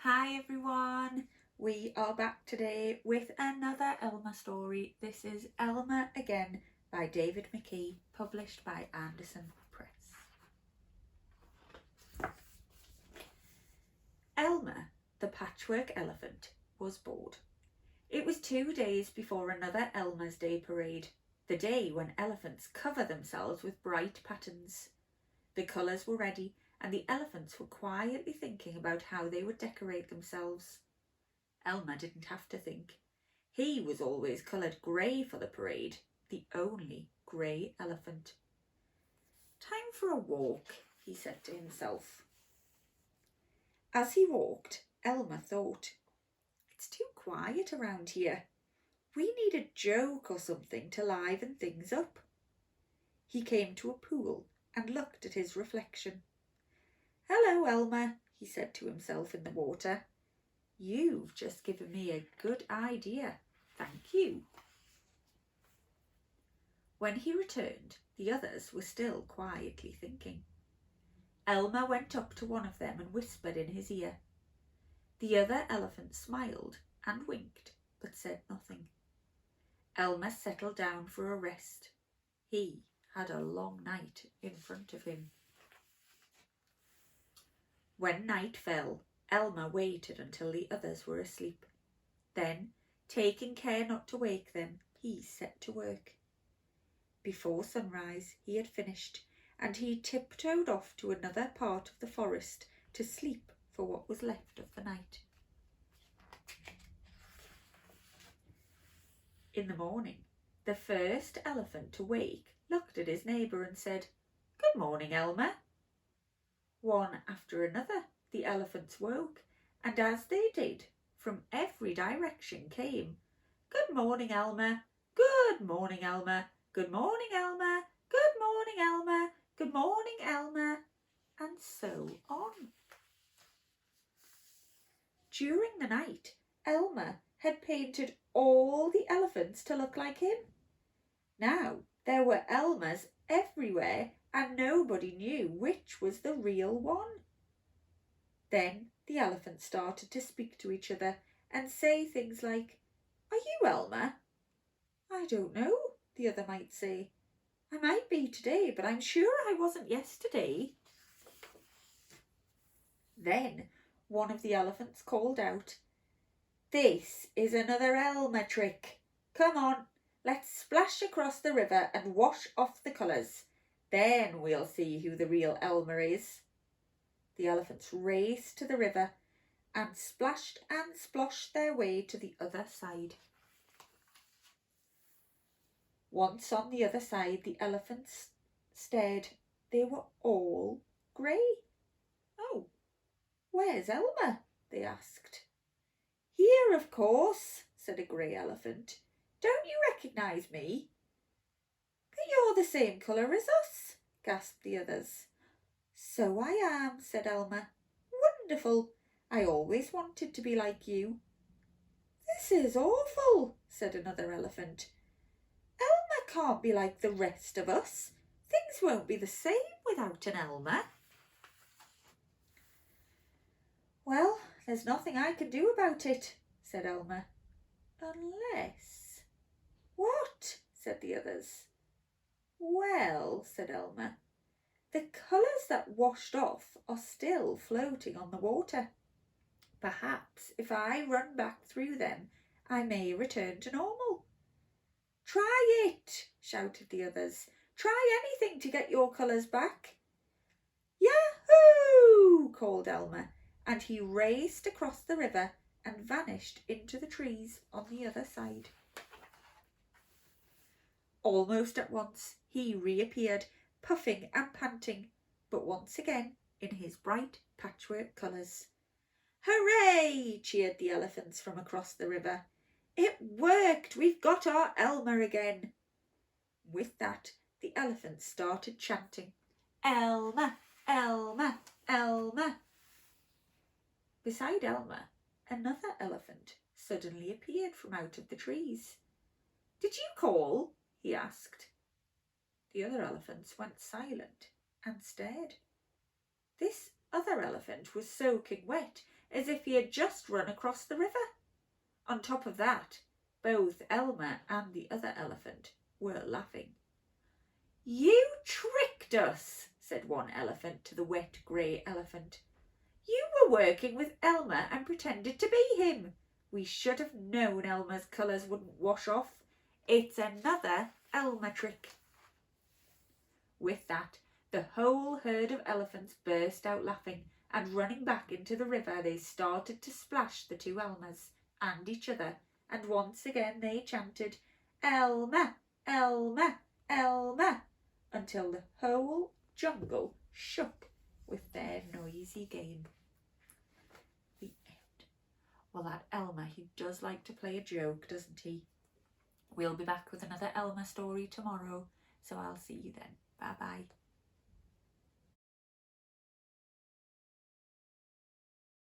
Hi everyone, we are back today with another Elmer story. This is Elmer Again by David McKee, published by Andersen Press. Elmer, the patchwork elephant, was bored. It was 2 days before another Elmer's Day parade, the day when elephants cover themselves with bright patterns. The colours were ready and the elephants were quietly thinking about how they would decorate themselves. Elmer didn't have to think. He was always coloured grey for the parade, the only grey elephant. Time for a walk, he said to himself. As he walked, Elmer thought, it's too quiet around here. We need a joke or something to liven things up. He came to a pool and looked at his reflection. Hello, Elmer, he said to himself in the water. You've just given me a good idea. Thank you. When he returned, the others were still quietly thinking. Elmer went up to one of them and whispered in his ear. The other elephant smiled and winked, but said nothing. Elmer settled down for a rest. He had a long night in front of him. When night fell, Elmer waited until the others were asleep. Then, taking care not to wake them, he set to work. Before sunrise he had finished, and he tiptoed off to another part of the forest to sleep for what was left of the night. In the morning, the first elephant to wake looked at his neighbour and said, Good morning, Elmer. One after another, the elephants woke, and as they did, from every direction came, Good morning, Elmer. Good morning, Elmer. Good morning, Elmer. Good morning, Elmer. Good morning, Elmer. And so on. During the night, Elmer had painted all the elephants to look like him. Now there were Elmers everywhere and nobody knew which was the real one. Then the elephants started to speak to each other and say things like, Are you Elmer? I don't know, the other might say. I might be today, but I'm sure I wasn't yesterday. Then one of the elephants called out, This is another Elmer trick. Come on, let's splash across the river and wash off the colours. Then we'll see who the real Elmer is. The elephants raced to the river and splashed and sploshed their way to the other side. Once on the other side, the elephants stared. They were all grey. Oh, where's Elmer? They asked. Here, of course, said a grey elephant. Don't you recognise me? But you're the same colour as us, gasped the others. So I am, said Elmer. Wonderful. I always wanted to be like you. This is awful, said another elephant. Elmer can't be like the rest of us. Things won't be the same without an Elmer. Well, there's nothing I can do about it, said Elmer. Unless... What? Said the others. Well, said Elmer, the colours that washed off are still floating on the water. Perhaps if I run back through them, I may return to normal. Try it, shouted the others. Try anything to get your colours back. Yahoo! Called Elmer, and he raced across the river and vanished into the trees on the other side. Almost at once he reappeared, puffing and panting, but once again in his bright patchwork colours. Hooray! Cheered the elephants from across the river. It worked! We've got our Elmer again. With that, the elephants started chanting, Elmer, Elmer, Elmer. Beside Elmer, another elephant suddenly appeared from out of the trees. Did you call? He asked. The other elephants went silent and stared. This other elephant was soaking wet as if he had just run across the river. On top of that, both Elmer and the other elephant were laughing. "You tricked us," said one elephant to the wet grey elephant. "You were working with Elmer and pretended to be him. We should have known Elmer's colours wouldn't wash off. It's another Elmer trick." With that, the whole herd of elephants burst out laughing, and running back into the river they started to splash the two Elmers and each other, and once again they chanted, "Elmer, Elmer, Elmer," until the whole jungle shook with their noisy game. The end. Well, that Elmer, he does like to play a joke, doesn't he? We'll be back with another Elmer story tomorrow, so I'll see you then. Bye-bye.